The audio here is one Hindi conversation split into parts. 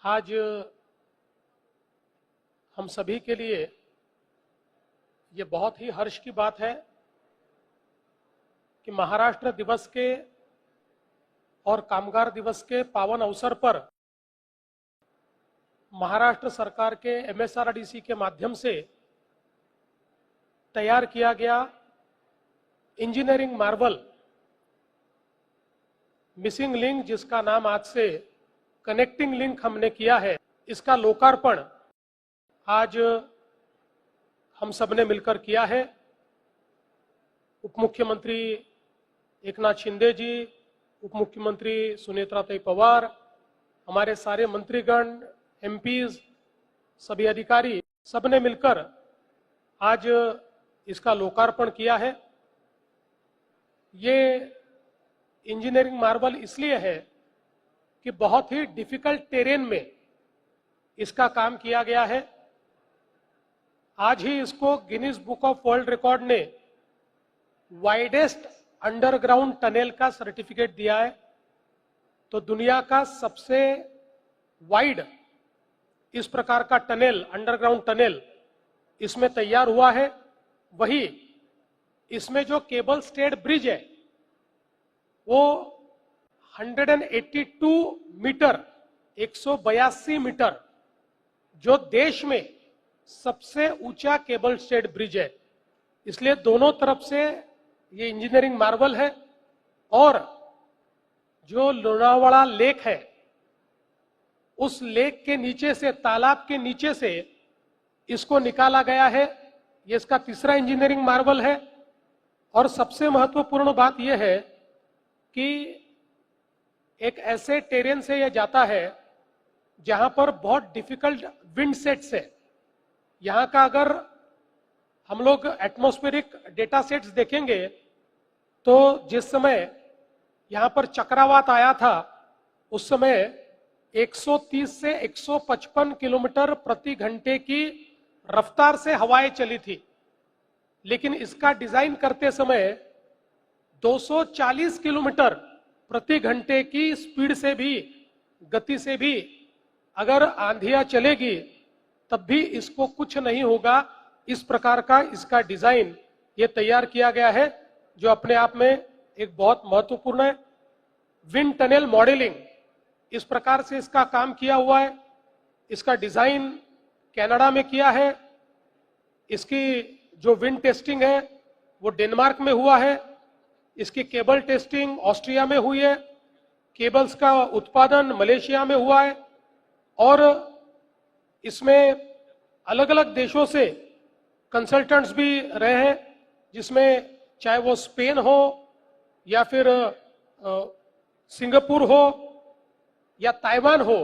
आज हम सभी के लिए ये बहुत ही हर्ष की बात है कि महाराष्ट्र दिवस के और कामगार दिवस के पावन अवसर पर महाराष्ट्र सरकार के एमएसआरडीसी के माध्यम से तैयार किया गया इंजीनियरिंग मार्वल मिसिंग लिंक, जिसका नाम आज से कनेक्टिंग लिंक हमने किया है, इसका लोकार्पण आज हम सबने मिलकर किया है। उप मुख्यमंत्री एकनाथ शिंदे जी, उप मुख्यमंत्री सुनेत्राताई पवार, हमारे सारे मंत्रीगण, एमपीज, सभी अधिकारी, सबने मिलकर आज इसका लोकार्पण किया है। ये इंजीनियरिंग मार्वल इसलिए है कि बहुत ही डिफिकल्ट टेरेन में इसका काम किया गया है। आज ही इसको Guinness book of world record ने वाइडेस्ट अंडरग्राउंड टनल का सर्टिफिकेट दिया है। तो दुनिया का सबसे वाइड इस प्रकार का टनल, अंडरग्राउंड टनल इसमें तैयार हुआ है। वही इसमें जो केबल स्टेड ब्रिज है वो 182 मीटर, 182 मीटर, जो देश में सबसे ऊंचा केबल स्टेड ब्रिज है। इसलिए दोनों तरफ से ये इंजीनियरिंग मार्वल है। और जो लोनावाड़ा लेक है, उस लेक के नीचे से, तालाब के नीचे से इसको निकाला गया है। ये इसका तीसरा इंजीनियरिंग मार्वल है। और सबसे महत्वपूर्ण बात यह है कि एक ऐसे टेरेन से यह जाता है जहां पर बहुत डिफिकल्ट विंड सेट्स है। यहां का अगर हम लोग एटमॉस्फेरिक डेटा सेट्स देखेंगे तो जिस समय यहां पर चक्रवात आया था उस समय 130 से 155 किलोमीटर प्रति घंटे की रफ्तार से हवाएं चली थी। लेकिन इसका डिजाइन करते समय 240 किलोमीटर प्रति घंटे की स्पीड से भी, गति से भी अगर आंधियां चलेगी तब भी इसको कुछ नहीं होगा। इस प्रकार का इसका डिजाइन ये तैयार किया गया है, जो अपने आप में एक बहुत महत्वपूर्ण है। विंड टनल मॉडलिंग, इस प्रकार से इसका काम किया हुआ है। इसका डिजाइन कनाडा में किया है। इसकी जो विंड टेस्टिंग है वो डेनमार्क में हुआ है। इसकी केबल टेस्टिंग ऑस्ट्रिया में हुई है। केबल्स का उत्पादन मलेशिया में हुआ है। और इसमें अलग अलग देशों से कंसल्टेंट्स भी रहे हैं, जिसमें चाहे वो स्पेन हो या फिर सिंगापुर हो या ताइवान हो,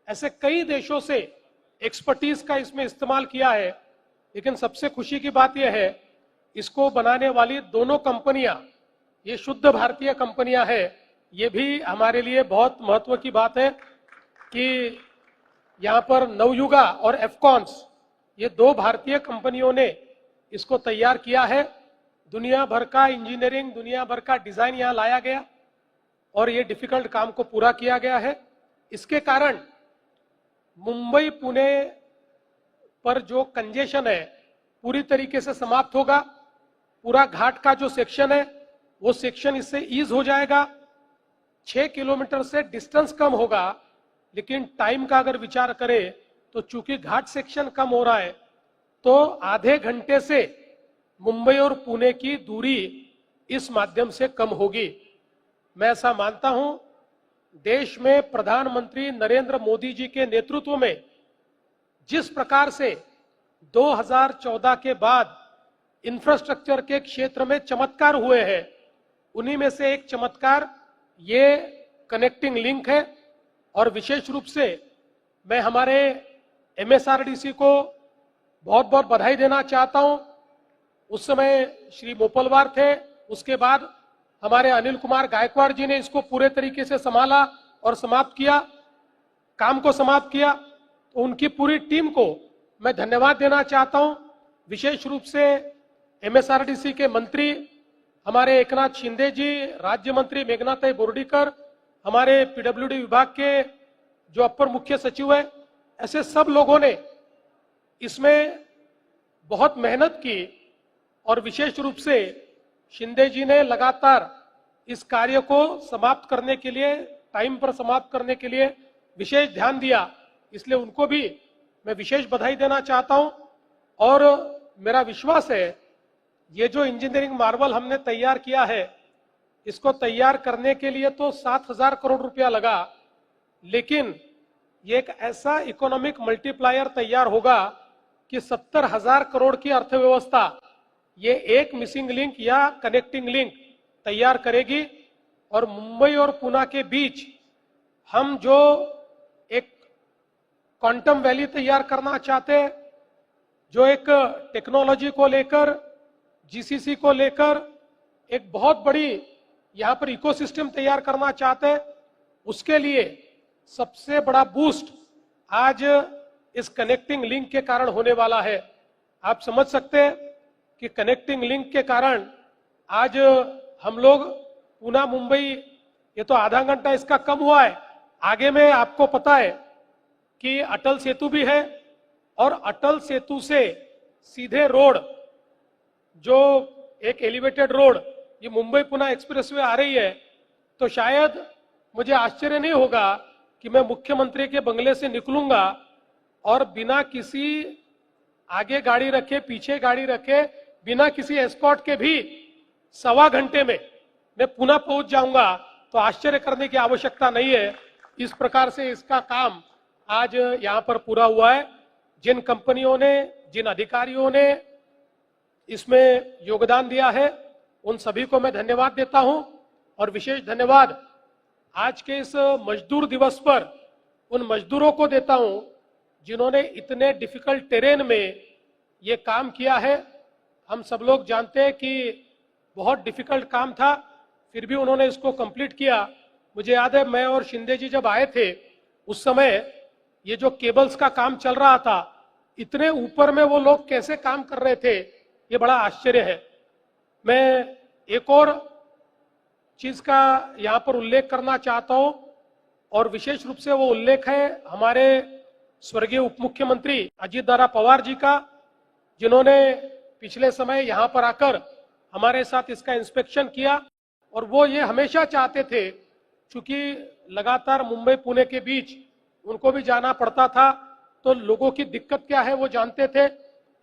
ऐसे कई देशों से एक्सपर्टीज का इसमें इस्तेमाल किया है। लेकिन सबसे खुशी की बात यह है, इसको बनाने वाली दोनों कंपनियां ये शुद्ध भारतीय कंपनियां हैं। ये भी हमारे लिए बहुत महत्व की बात है कि यहां पर नवयुगा और एफकॉन्स, ये दो भारतीय कंपनियों ने इसको तैयार किया है। दुनिया भर का इंजीनियरिंग, दुनिया भर का डिजाइन यहां लाया गया और ये डिफिकल्ट काम को पूरा किया गया है। इसके कारण मुंबई पुणे पर जो कंजेशन है पूरी तरीके से समाप्त होगा। पूरा घाट का जो सेक्शन है वो सेक्शन इससे ईज हो जाएगा। 6 किलोमीटर से डिस्टेंस कम होगा, लेकिन टाइम का अगर विचार करें तो चूंकि घाट सेक्शन कम हो रहा है तो आधे घंटे से मुंबई और पुणे की दूरी इस माध्यम से कम होगी। मैं ऐसा मानता हूं, देश में प्रधानमंत्री नरेंद्र मोदी जी के नेतृत्व में जिस प्रकार से 2014 के बाद इंफ्रास्ट्रक्चर के क्षेत्र में चमत्कार हुए हैं, उन्हीं में से एक चमत्कार ये कनेक्टिंग लिंक है। और विशेष रूप से मैं हमारे एमएसआरडीसी को बहुत बहुत बधाई देना चाहता हूं। उस समय श्री मोपलवार थे, उसके बाद हमारे अनिल कुमार गायकवाड़ जी ने इसको पूरे तरीके से संभाला और समाप्त किया, काम को समाप्त किया। तो उनकी पूरी टीम को मैं धन्यवाद देना चाहता हूं। विशेष रूप से एमएसआरडीसी के मंत्री हमारे एकनाथ शिंदे जी, राज्य मंत्री मेघनाताई बोर्डीकर, हमारे पीडब्ल्यूडी विभाग के जो अपर मुख्य सचिव है, ऐसे सब लोगों ने इसमें बहुत मेहनत की और विशेष रूप से शिंदे जी ने लगातार इस कार्य को समाप्त करने के लिए, टाइम पर समाप्त करने के लिए विशेष ध्यान दिया। इसलिए उनको भी मैं विशेष बधाई देना चाहता हूं। और मेरा विश्वास है ये जो इंजीनियरिंग मार्वल हमने तैयार किया है, इसको तैयार करने के लिए तो 7,000 करोड़ रुपया लगा, लेकिन ये एक ऐसा इकोनॉमिक मल्टीप्लायर तैयार होगा कि 70,000 करोड़ की अर्थव्यवस्था ये एक मिसिंग लिंक या कनेक्टिंग लिंक तैयार करेगी। और मुंबई और पुणे के बीच हम जो एक क्वांटम वैली तैयार करना चाहते हैं, जो एक टेक्नोलॉजी को लेकर, जीसीसी को लेकर एक बहुत बड़ी यहां पर इकोसिस्टम तैयार करना चाहते हैं, उसके लिए सबसे बड़ा बूस्ट आज इस कनेक्टिंग लिंक के कारण होने वाला है। आप समझ सकते हैं कि कनेक्टिंग लिंक के कारण आज हम लोग पुणे मुंबई, ये तो आधा घंटा इसका कम हुआ है, आगे में आपको पता है कि अटल सेतु भी है, और अटल सेतु से सीधे रोड, जो एक एलिवेटेड रोड, ये मुंबई पुणे एक्सप्रेसवे आ रही है, तो शायद मुझे आश्चर्य नहीं होगा कि मैं मुख्यमंत्री के बंगले से निकलूंगा और बिना किसी आगे गाड़ी रखे, पीछे गाड़ी रखे, बिना किसी एस्कॉर्ट के भी 1.25 घंटे में मैं पुणे पहुंच जाऊंगा। तो आश्चर्य करने की आवश्यकता नहीं है। इस प्रकार से इसका काम आज यहां पर पूरा हुआ है। जिन कंपनियों ने, जिन अधिकारियों ने इसमें योगदान दिया है, उन सभी को मैं धन्यवाद देता हूं। और विशेष धन्यवाद आज के इस मजदूर दिवस पर उन मजदूरों को देता हूं जिन्होंने इतने डिफिकल्ट टेरेन में ये काम किया है। हम सब लोग जानते हैं कि बहुत डिफिकल्ट काम था, फिर भी उन्होंने इसको कंप्लीट किया। मुझे याद है मैं और शिंदे जी जब आए थे, उस समय ये जो केबल्स का काम चल रहा था, इतने ऊपर में वो लोग कैसे काम कर रहे थे, ये बड़ा आश्चर्य है। मैं एक और चीज का यहां पर उल्लेख करना चाहता हूं, और विशेष रूप से वो उल्लेख है हमारे स्वर्गीय उप मुख्यमंत्री अजीत दारा पवार जी का, जिन्होंने पिछले समय यहां पर आकर हमारे साथ इसका इंस्पेक्शन किया। और वो ये हमेशा चाहते थे, चूंकि लगातार मुंबई पुणे के बीच उनको भी जाना पड़ता था, तो लोगों की दिक्कत क्या है वो जानते थे,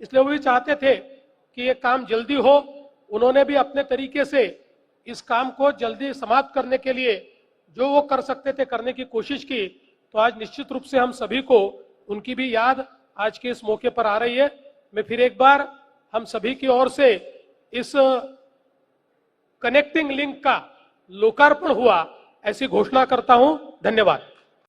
इसलिए वो भी चाहते थे कि ये काम जल्दी हो। उन्होंने भी अपने तरीके से इस काम को जल्दी समाप्त करने के लिए जो वो कर सकते थे करने की कोशिश की। तो आज निश्चित रूप से हम सभी को उनकी भी याद आज के इस मौके पर आ रही है। मैं फिर एक बार हम सभी की ओर से इस कनेक्टिंग लिंक का लोकार्पण हुआ ऐसी घोषणा करता हूं। धन्यवाद।